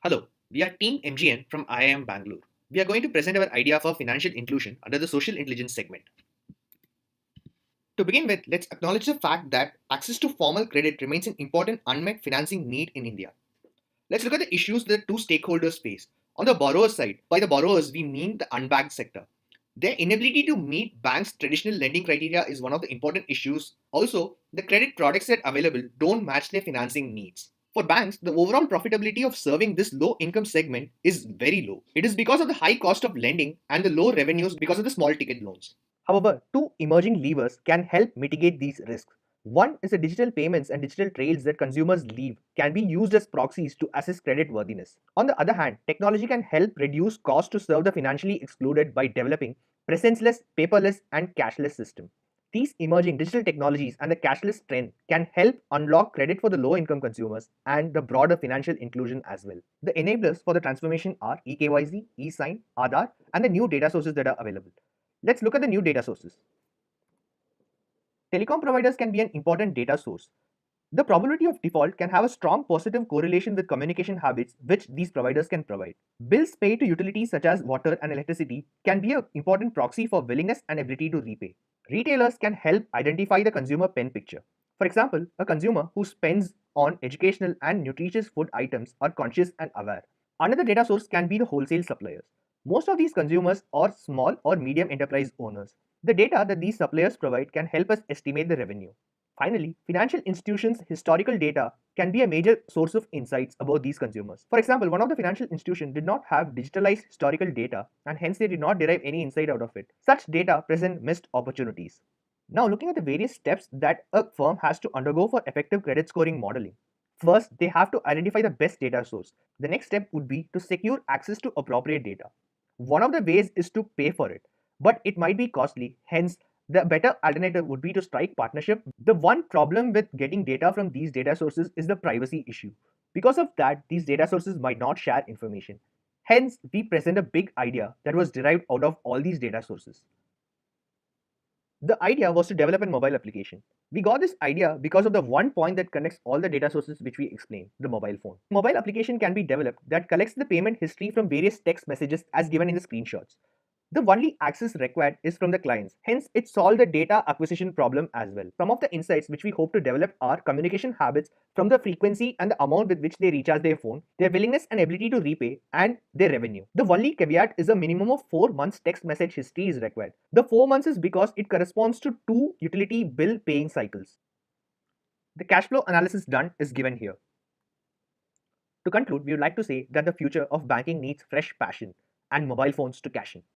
Hello, we are Team MGN from IIM Bangalore. We are going to present our idea for financial inclusion under the social intelligence segment. To begin with, let's acknowledge the fact that access to formal credit remains an important unmet financing need in India. Let's look at the issues that two stakeholders face. On the borrower side, by the borrowers, we mean the unbanked sector. Their inability to meet banks' traditional lending criteria is one of the important issues. Also, the credit products that are available don't match their financing needs. For banks, the overall profitability of serving this low income segment is very low. It is because of the high cost of lending and the low revenues because of the small ticket loans. However, two emerging levers can help mitigate these risks. One is the digital payments and digital trails that consumers leave can be used as proxies to assess credit worthiness. On the other hand, technology can help reduce costs to serve the financially excluded by developing presenceless, paperless, and cashless system. These emerging digital technologies and the cashless trend can help unlock credit for the low income consumers and the broader financial inclusion as well. The enablers for the transformation are eKYC, eSign, Aadhaar, and the new data sources that are available. Let's look at the new data sources. Telecom providers can be an important data source. The probability of default can have a strong positive correlation with communication habits which these providers can provide. Bills paid to utilities such as water and electricity can be an important proxy for willingness and ability to repay. Retailers can help identify the consumer pen picture. For example, a consumer who spends on educational and nutritious food items are conscious and aware. Another data source can be the wholesale suppliers. Most of these consumers are small or medium enterprise owners. The data that these suppliers provide can help us estimate the revenue. Finally, financial institutions' historical data can be a major source of insights about these consumers. For example, one of the financial institutions did not have digitalized historical data and hence they did not derive any insight out of it. Such data present missed opportunities. Now, looking at the various steps that a firm has to undergo for effective credit scoring modeling. First, they have to identify the best data source. The next step would be to secure access to appropriate data. One of the ways is to pay for it, but it might be costly, hence the better alternative would be to strike partnership. The one problem with getting data from these data sources is the privacy issue. Because of that, these data sources might not share information. Hence, we present a big idea that was derived out of all these data sources. The idea was to develop a mobile application. We got this idea because of the one point that connects all the data sources which we explained, the mobile phone. Mobile application can be developed that collects the payment history from various text messages as given in the screenshots. The only access required is from the clients. Hence, it solved the data acquisition problem as well. Some of the insights which we hope to develop are communication habits from the frequency and the amount with which they recharge their phone, their willingness and ability to repay, and their revenue. The only caveat is a minimum of 4 months text message history is required. The 4 months is because it corresponds to 2 utility bill paying cycles. The cash flow analysis done is given here. To conclude, we would like to say that the future of banking needs fresh passion and mobile phones to cash in.